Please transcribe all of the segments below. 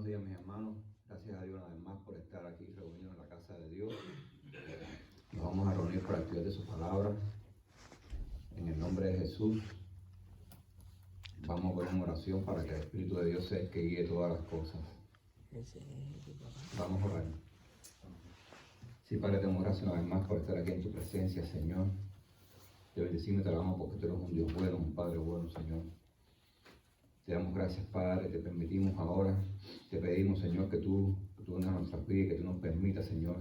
Buenos días, mis hermanos. Gracias a Dios una vez más por estar aquí reunidos en la casa de Dios. Nos vamos a reunir para estudiar de su palabra. En el nombre de Jesús, vamos a poner en oración para que el Espíritu de Dios sea el que guíe todas las cosas. Vamos a orar. Sí, Padre, te damos gracias una vez más por estar aquí en tu presencia, Señor. Te bendecimos y te alabamos porque tú eres un Dios bueno, un Padre bueno, Señor. Te damos gracias, Padre, te permitimos ahora, te pedimos, Señor, que tú vengas a nuestras vidas, que tú nos permitas, Señor,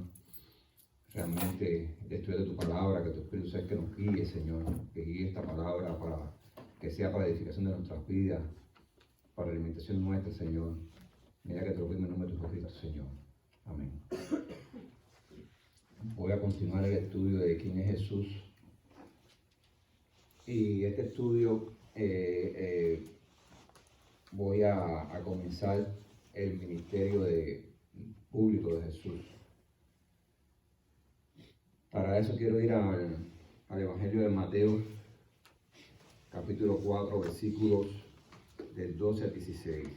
realmente estudiar de tu palabra, que tu Espíritu sea el que nos guíe, Señor, que guíe esta palabra para que sea para la edificación de nuestras vidas, para la alimentación nuestra, Señor. Mira que te lo pido en el nombre de tu Cristo, Señor. Amén. Voy a continuar el estudio de quién es Jesús. Y este estudio voy a comenzar el ministerio público de Jesús. Para eso quiero ir al Evangelio de Mateo, capítulo 4, versículos del 12 al 16.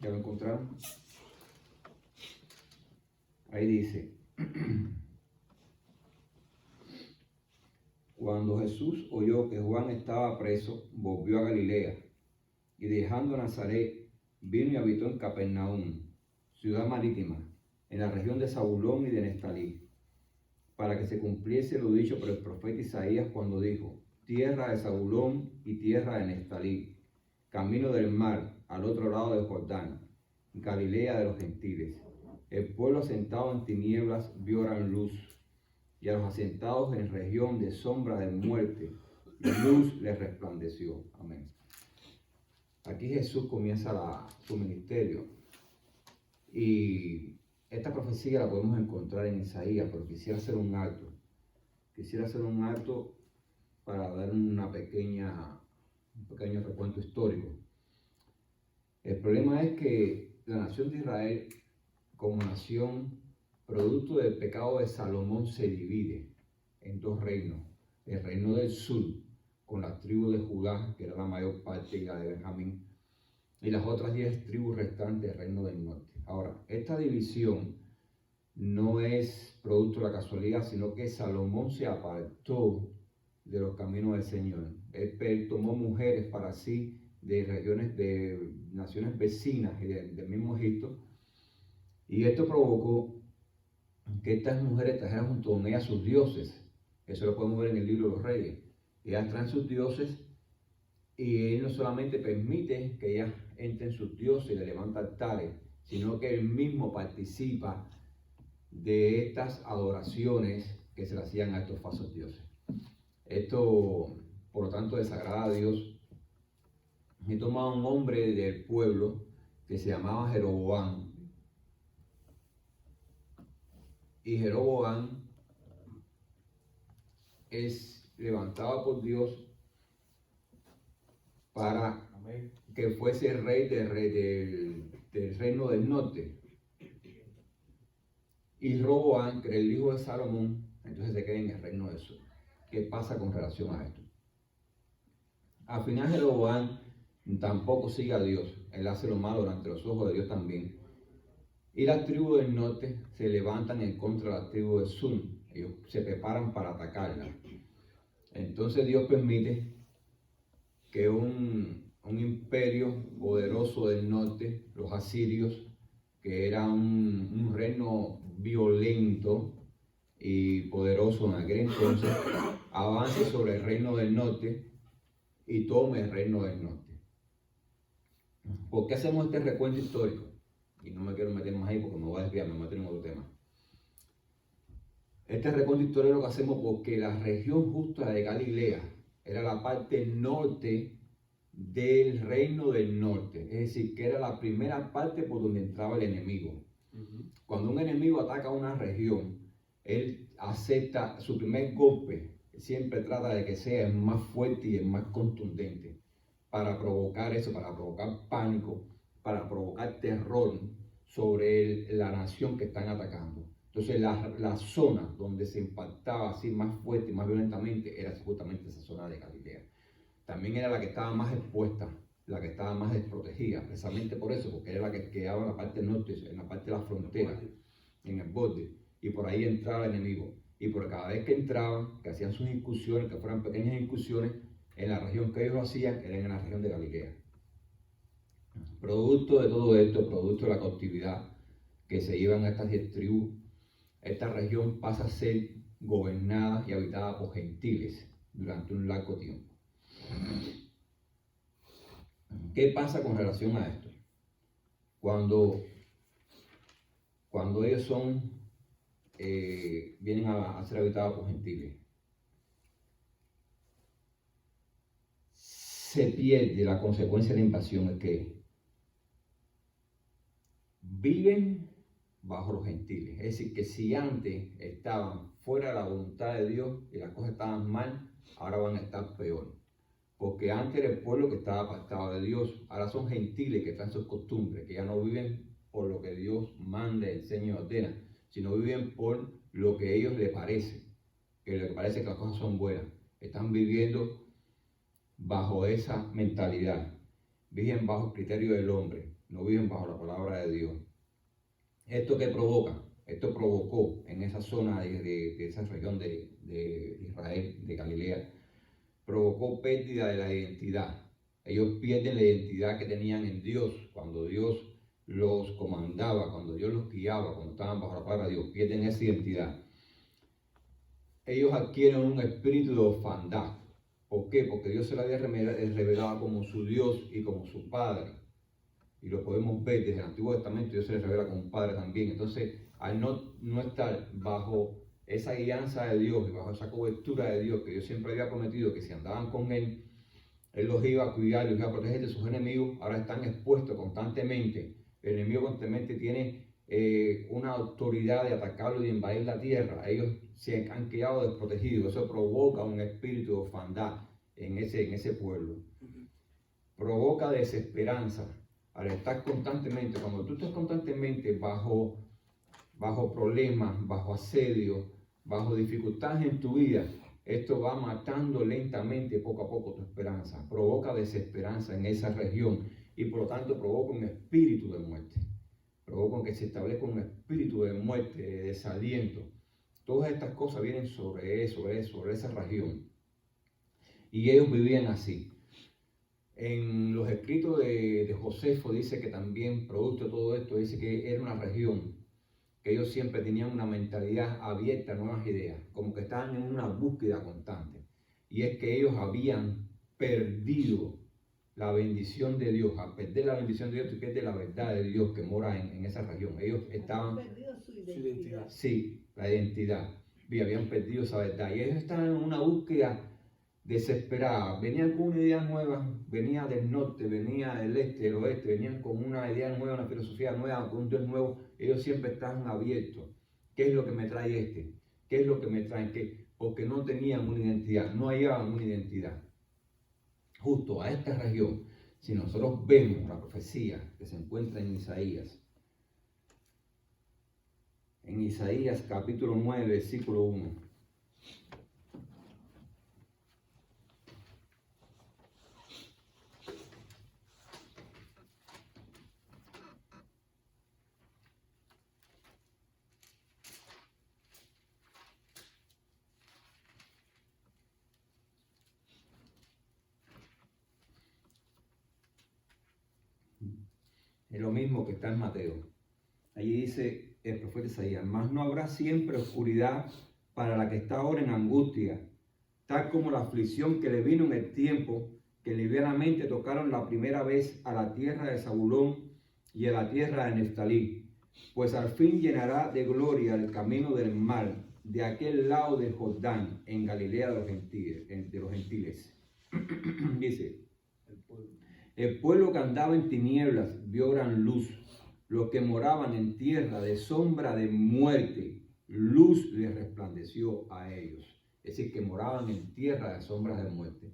¿Ya lo encontraron? Ahí dice: Cuando Jesús oyó que Juan estaba preso, volvió a Galilea, y dejando Nazaret, vino y habitó en Capernaum, ciudad marítima, en la región de Zabulón y de Neftalí, para que se cumpliese lo dicho por el profeta Isaías cuando dijo: tierra de Zabulón y tierra de Neftalí, camino del mar, al otro lado del Jordán, Galilea de los gentiles. El pueblo asentado en tinieblas vio gran luz, y a los asentados en región de sombra de muerte, luz les resplandeció. Amén. Aquí Jesús comienza su ministerio. Y esta profecía la podemos encontrar en Isaías, pero quisiera hacer un alto. Quisiera hacer un alto para dar un pequeño recuento histórico. El problema es que la nación de Israel, como nación, producto del pecado de Salomón, se divide en dos reinos. El reino del sur, con la tribu de Judá, que era la mayor parte, y la de Benjamín, y las otras 10 tribus restantes del reino del norte. Ahora, esta división no es producto de la casualidad, sino que Salomón se apartó de los caminos del Señor. Él tomó mujeres para sí de regiones, de naciones vecinas y del mismo Egipto, y esto provocó que estas mujeres trajeran junto con ellas sus dioses. Eso lo podemos ver en el libro de los Reyes. Ellas traen sus dioses, y él no solamente permite que ellas entren sus dioses y le levanta altares, sino que él mismo participa de estas adoraciones que se le hacían a estos falsos dioses. Esto, por lo tanto, desagrada a Dios. Y toma a un hombre del pueblo que se llamaba Jeroboam. Y Jeroboam es levantado por Dios para que fuese rey del reino del norte. Y Roboam, que era el hijo de Salomón, entonces se queda en el reino del sur. ¿Qué pasa con relación a esto? Al final Jeroboam tampoco sigue a Dios. Él hace lo malo delante de los ojos de Dios también. Y las tribus del norte se levantan en contra de la tribu del sur. Ellos se preparan para atacarla. Entonces Dios permite que un imperio poderoso del norte, los asirios, que era un reino violento y poderoso en aquel entonces, avance sobre el reino del norte y tome el reino del norte. ¿Por qué hacemos este recuento histórico? Y no me quiero meter más ahí porque me voy a desviar, me meto en otro tema. Este recuento histórico lo hacemos porque la región justa de Galilea era la parte norte del reino del norte, es decir, que era la primera parte por donde entraba el enemigo. Cuando un enemigo ataca una región, él acepta su primer golpe, siempre trata de que sea el más fuerte y el más contundente, para provocar eso, para provocar pánico, para provocar terror sobre la nación que están atacando. Entonces la zona donde se impactaba así más fuerte y más violentamente era justamente esa zona de Galilea. También era la que estaba más expuesta, la que estaba más desprotegida, precisamente por eso, porque era la que quedaba en la parte norte, en la parte de la frontera, en el borde, y por ahí entraba el enemigo. Y por cada vez que entraban, que hacían sus incursiones, que fueran pequeñas incursiones, en la región que ellos hacían, era en la región de Galilea. Producto de todo esto, producto de la cautividad que se iban a estas 10 tribus, esta región pasa a ser gobernada y habitada por gentiles durante un largo tiempo. ¿Qué pasa con relación a esto? Cuando ellos son, vienen a ser habitados por gentiles, se pierde la consecuencia de la invasión, es que viven bajo los gentiles. Es decir, que si antes estaban fuera de la voluntad de Dios y las cosas estaban mal, ahora van a estar peor. Porque antes era el pueblo que estaba apartado de Dios, ahora son gentiles que están en sus costumbres, que ya no viven por lo que Dios manda, enseña y ordena, sino viven por lo que a ellos les parece, que les parece que las cosas son buenas. Están viviendo bajo esa mentalidad, viven bajo el criterio del hombre, no viven bajo la palabra de Dios. ¿Esto qué provoca? Esto provocó en esa zona de esa región de Israel, de Galilea, provocó pérdida de la identidad. Ellos pierden la identidad que tenían en Dios, cuando Dios los comandaba, cuando Dios los guiaba, cuando estaban bajo la palabra de Dios, pierden esa identidad. Ellos adquieren un espíritu de orfandad. ¿Por qué? Porque Dios se lo había revelado como su Dios y como su Padre. Y lo podemos ver desde el Antiguo Testamento, Dios se les revela como un Padre también. Entonces, al no estar bajo esa guianza de Dios y bajo esa cobertura de Dios que Dios siempre había prometido, que si andaban con Él los iba a cuidar, los iba a proteger de sus enemigos, ahora están expuestos constantemente. El enemigo constantemente tiene una autoridad de atacarlo y de invadir la tierra. Ellos se han quedado desprotegidos. Eso provoca un espíritu de orfandad en ese pueblo. Provoca desesperanza. Al estar constantemente, cuando tú estás constantemente bajo problemas, bajo asedio, bajo dificultades en tu vida, esto va matando lentamente, poco a poco, tu esperanza. Provoca desesperanza en esa región y por lo tanto provoca un espíritu de muerte. Provoca que se establezca un espíritu de muerte, de desaliento. Todas estas cosas vienen sobre esa región. Y ellos vivían así. En los escritos de Josefo dice que también, producto de todo esto, dice que era una región que ellos siempre tenían una mentalidad abierta a nuevas ideas, como que estaban en una búsqueda constante. Y es que ellos habían perdido la bendición de Dios. Al perder la bendición de Dios, tú pierdes la verdad de Dios que mora en esa región. Ellos estaban... perdido su identidad. Sí, la identidad. Y habían perdido esa verdad. Y ellos estaban en una búsqueda desesperada. Venían con una idea nueva, venía del norte, venía del este, del oeste, venían con una idea nueva, una filosofía nueva, con un Dios nuevo. Ellos siempre estaban abiertos. ¿Qué es lo que me trae este? ¿Qué es lo que me trae? ¿Qué? Porque no tenían una identidad, no hallaban una identidad. Justo a esta región, si nosotros vemos la profecía que se encuentra en Isaías capítulo 9, versículo 1. Es lo mismo que está en Mateo. Allí dice el profeta Isaías: mas no habrá siempre oscuridad para la que está ahora en angustia, tal como la aflicción que le vino en el tiempo que livianamente tocaron la primera vez a la tierra de Zabulón y a la tierra de Neftalí, pues al fin llenará de gloria el camino del mar de aquel lado del Jordán, en Galilea de los gentiles. Dice: el pueblo que andaba en tinieblas vio gran luz. Los que moraban en tierra de sombra de muerte, luz les resplandeció a ellos. Es decir, que moraban en tierra de sombras de muerte.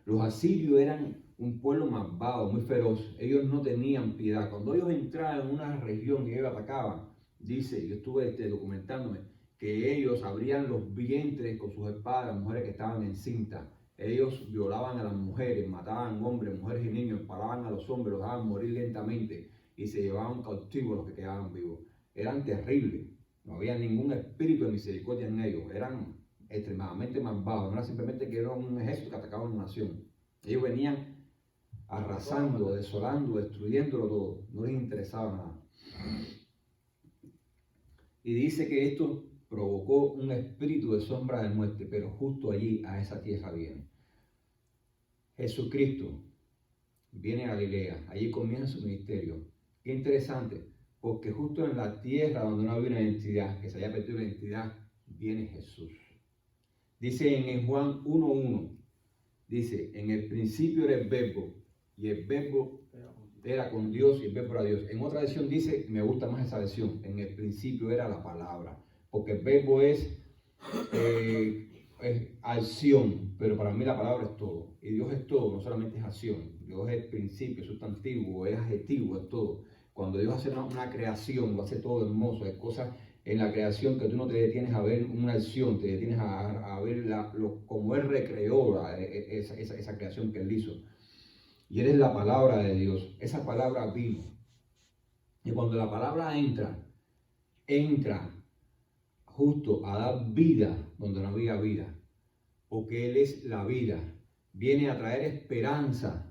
Los asirios eran un pueblo malvado, muy feroz. Ellos no tenían piedad. Cuando ellos entraban en una región y ellos atacaban, dice, yo estuve documentándome, que ellos abrían los vientres con sus espadas, las mujeres que estaban encintas. Ellos violaban a las mujeres, mataban hombres, mujeres y niños, empalaban a los hombres, los dejaban morir lentamente y se llevaban cautivos los que quedaban vivos. Eran terribles, no había ningún espíritu de misericordia en ellos, eran extremadamente malvados, no era simplemente que era un ejército que atacaba a una nación. Ellos venían arrasando, desolando, destruyéndolo todo, no les interesaba nada. Y dice que esto provocó un espíritu de sombra de muerte, pero justo allí, a esa tierra viene. Jesucristo viene a Galilea, allí comienza su ministerio. Qué interesante, porque justo en la tierra donde no había una identidad, que se había perdido la identidad, viene Jesús. Dice en Juan 1:1, dice, en el principio era el verbo, y el verbo era con Dios y el verbo era Dios. En otra versión dice, me gusta más esa versión, en el principio era la palabra, porque el verbo es acción, pero para mí la palabra es todo. Y Dios es todo, no solamente es acción. Dios es principio, es sustantivo, es adjetivo, es todo. Cuando Dios hace una creación, lo hace todo hermoso. Hay cosas en la creación que tú no te detienes a ver una acción, te detienes a ver como Él recreó esa creación que Él hizo. Y eres la palabra de Dios. Esa palabra vino. Y cuando la palabra entra justo a dar vida donde no había vida, porque Él es la vida. Viene a traer esperanza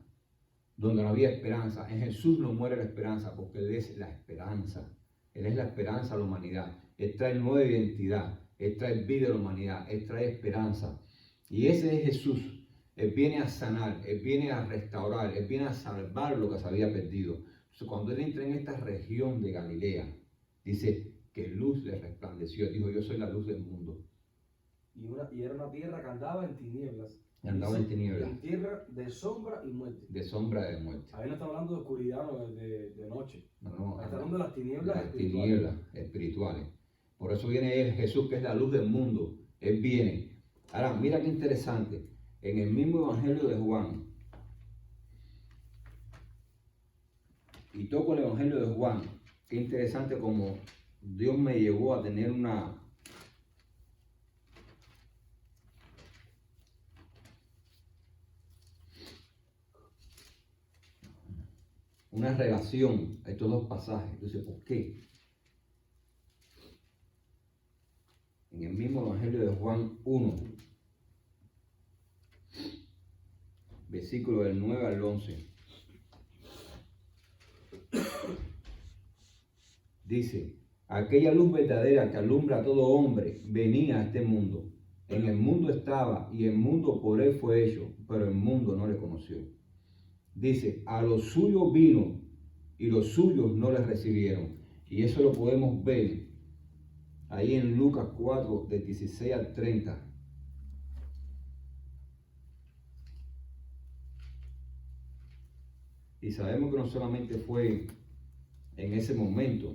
donde no había esperanza. En Jesús no muere la esperanza, porque Él es la esperanza. Él es la esperanza a la humanidad. Él trae nueva identidad. Él trae vida a la humanidad. Él trae esperanza. Y ese es Jesús. Él viene a sanar. Él viene a restaurar. Él viene a salvar lo que se había perdido. Entonces, cuando Él entra en esta región de Galilea, dice que luz le resplandeció. Dijo, yo soy la luz del mundo. Y era una tierra que andaba en tinieblas. Andaba en tinieblas. En tierra de sombra y muerte. De sombra de muerte. Ahí no está hablando de oscuridad, de noche. No, está hablando de las tinieblas espirituales. Tinieblas espirituales. Por eso viene Él, Jesús, que es la luz del mundo. Él viene. Ahora, mira qué interesante. En el mismo Evangelio de Juan, y toco el Evangelio de Juan, qué interesante como Dios me llevó a tener una relación a estos dos pasajes. Entonces, ¿por qué? En el mismo Evangelio de Juan 1, versículo del 9 al 11, dice, aquella luz verdadera que alumbra a todo hombre venía a este mundo. En el mundo estaba y el mundo por Él fue hecho, pero el mundo no le conoció. Dice, a los suyos vino y los suyos no les recibieron. Y eso lo podemos ver ahí en Lucas 4, de 16 al 30. Y sabemos que no solamente fue en ese momento,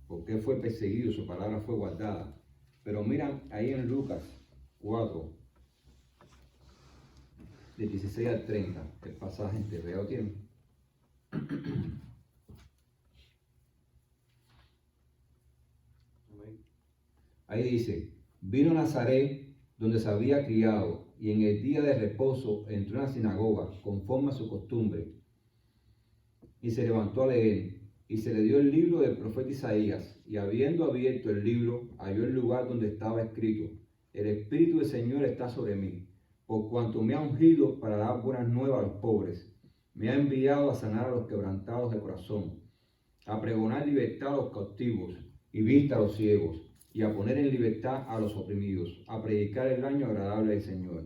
porque fue perseguido, su palabra fue guardada. Pero miran ahí en Lucas 4, de 16 al 30, el pasaje en TVO tiene. Ahí dice, vino a Nazaret, donde se había criado, y en el día de reposo entró en la sinagoga, conforme a su costumbre, y se levantó a leer, y se le dio el libro del profeta Isaías, y habiendo abierto el libro, halló el lugar donde estaba escrito, el Espíritu del Señor está sobre mí, por cuanto me ha ungido para dar buenas nuevas a los pobres, me ha enviado a sanar a los quebrantados de corazón, a pregonar libertad a los cautivos y vista a los ciegos, y a poner en libertad a los oprimidos, a predicar el año agradable del Señor.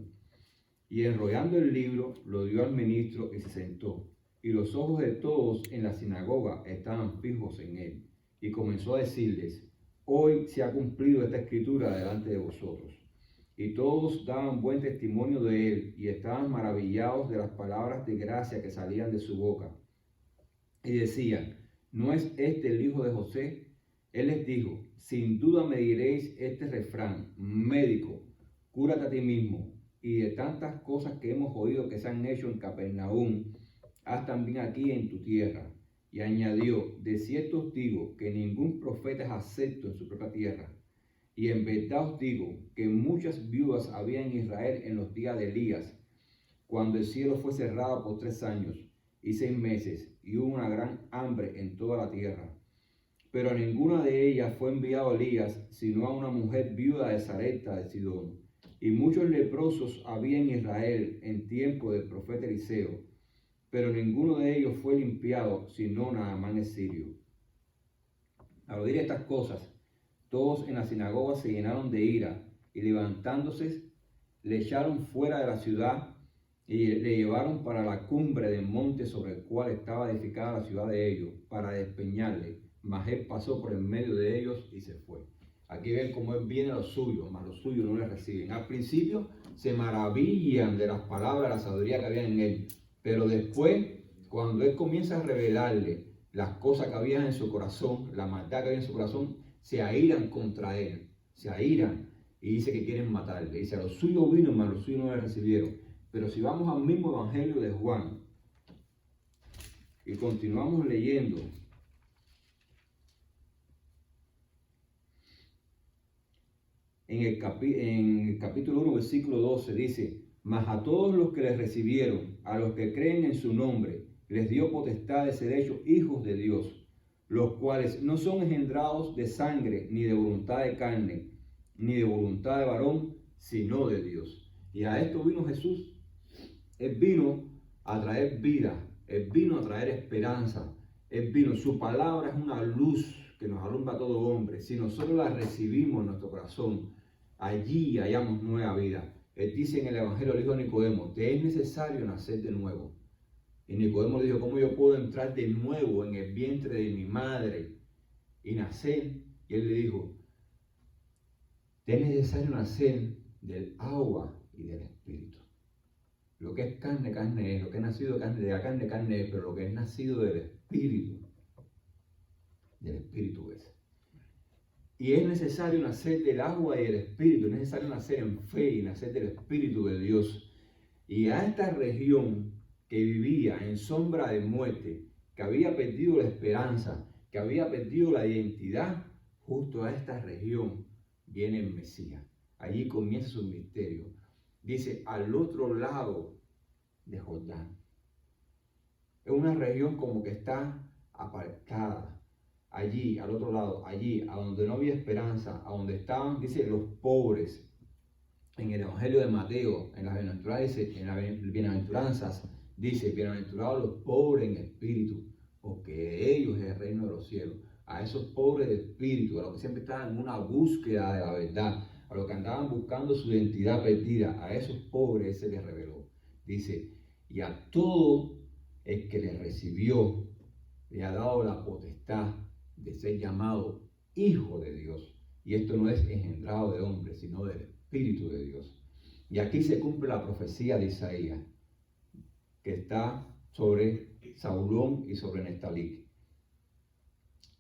Y enrollando el libro, lo dio al ministro y se sentó. Y los ojos de todos en la sinagoga estaban fijos en él. Y comenzó a decirles, hoy se ha cumplido esta escritura delante de vosotros. Y todos daban buen testimonio de él, y estaban maravillados de las palabras de gracia que salían de su boca. Y decían, ¿no es este el hijo de José? Él les dijo, sin duda me diréis este refrán, médico, cúrate a ti mismo, y de tantas cosas que hemos oído que se han hecho en Capernaum, haz también aquí en tu tierra. Y añadió, de cierto os digo que ningún profeta es acepto en su propia tierra. Y en verdad os digo que muchas viudas había en Israel en los días de Elías, cuando el cielo fue cerrado por 3 años y 6 meses, y hubo una gran hambre en toda la tierra. Pero a ninguna de ellas fue enviado Elías, sino a una mujer viuda de Sarepta de Sidón. Y muchos leprosos había en Israel en tiempo del profeta Eliseo, pero ninguno de ellos fue limpiado, sino Naamán el sirio. Al oír estas cosas, todos en la sinagoga se llenaron de ira, y levantándose, le echaron fuera de la ciudad, y le llevaron para la cumbre del monte sobre el cual estaba edificada la ciudad de ellos, para despeñarle. Mas él pasó por en medio de ellos y se fue. Aquí ven cómo él viene a los suyos, mas los suyos no le reciben. Al principio se maravillan de las palabras, de la sabiduría que había en él. Pero después, cuando él comienza a revelarle las cosas que había en su corazón, la maldad que había en su corazón, se airan contra él. Se airan y dice que quieren matarle. Dice, a los suyos vino, mas los suyos no le recibieron. Pero si vamos al mismo evangelio de Juan y continuamos leyendo, en el capítulo 1, versículo 12, dice, mas a todos los que les recibieron, a los que creen en su nombre, les dio potestad de ser hechos hijos de Dios, los cuales no son engendrados de sangre, ni de voluntad de carne, ni de voluntad de varón, sino de Dios. Y a esto vino Jesús. Él vino a traer vida, Él vino a traer esperanza, Él vino, su palabra es una luz que nos alumbra a todo hombre. Si nosotros la recibimos en nuestro corazón, allí hallamos nueva vida. Él dice en el Evangelio del Hijo de Nicodemo, te es necesario nacer de nuevo. Y Nicodemo le dijo, ¿cómo yo puedo entrar de nuevo en el vientre de mi madre y nacer? Y él le dijo, te es necesario nacer del agua y del Espíritu. Lo que es carne, carne es. Lo que es nacido de la carne, carne es. Pero lo que es nacido del Espíritu es. Y es necesario nacer del agua y del Espíritu. Es necesario nacer en fe y nacer del Espíritu de Dios. Y a esta región que vivía en sombra de muerte, que había perdido la esperanza, que había perdido la identidad, justo a esta región viene el Mesías. Allí comienza su misterio. Dice, al otro lado de Jordán. Es una región como que está apartada. Allí, al otro lado, allí, a donde no había esperanza, a donde estaban, dice, los pobres. En el Evangelio de Mateo, en las bienaventuranzas, dice, bienaventurados los pobres en espíritu, porque de ellos es el reino de los cielos. A esos pobres de espíritu, a los que siempre estaban en una búsqueda de la verdad, a los que andaban buscando su identidad perdida, a esos pobres se les reveló. Dice, y a todo el que le recibió, le ha dado la potestad de ser llamado hijo de Dios. Y esto no es engendrado de hombre, sino del Espíritu de Dios. Y aquí se cumple la profecía de Isaías, que está sobre Zabulón y sobre Neftalí.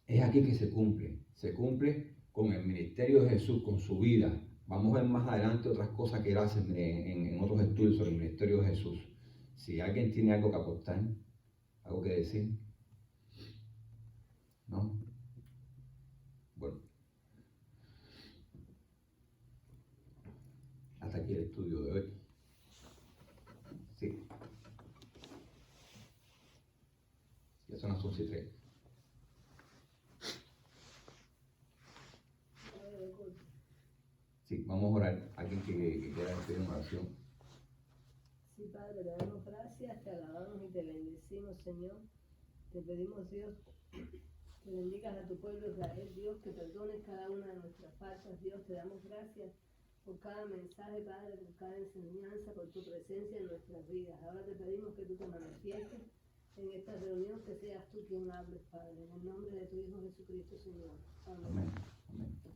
Es aquí que se cumple con el ministerio de Jesús, con su vida. Vamos a ver más adelante otras cosas que él hace en otros estudios sobre el ministerio de Jesús. Si alguien tiene algo que aportar, algo que decir, ¿no? Bueno, hasta aquí el estudio de hoy. Sí. Ya son las 11:03. Sí, vamos a orar. Alguien que quiera pedir una oración. Sí, Padre, te damos gracias, te alabamos y te bendecimos, Señor. Te pedimos, Dios, que bendigas a tu pueblo Israel, Dios, que perdones cada una de nuestras faltas, Dios. Te damos gracias por cada mensaje, Padre, por cada enseñanza, por tu presencia en nuestras vidas. Ahora te pedimos que tú te manifiestes en esta reunión, que seas tú quien hables, Padre, en el nombre de tu Hijo Jesucristo, Señor. Amén. Amén.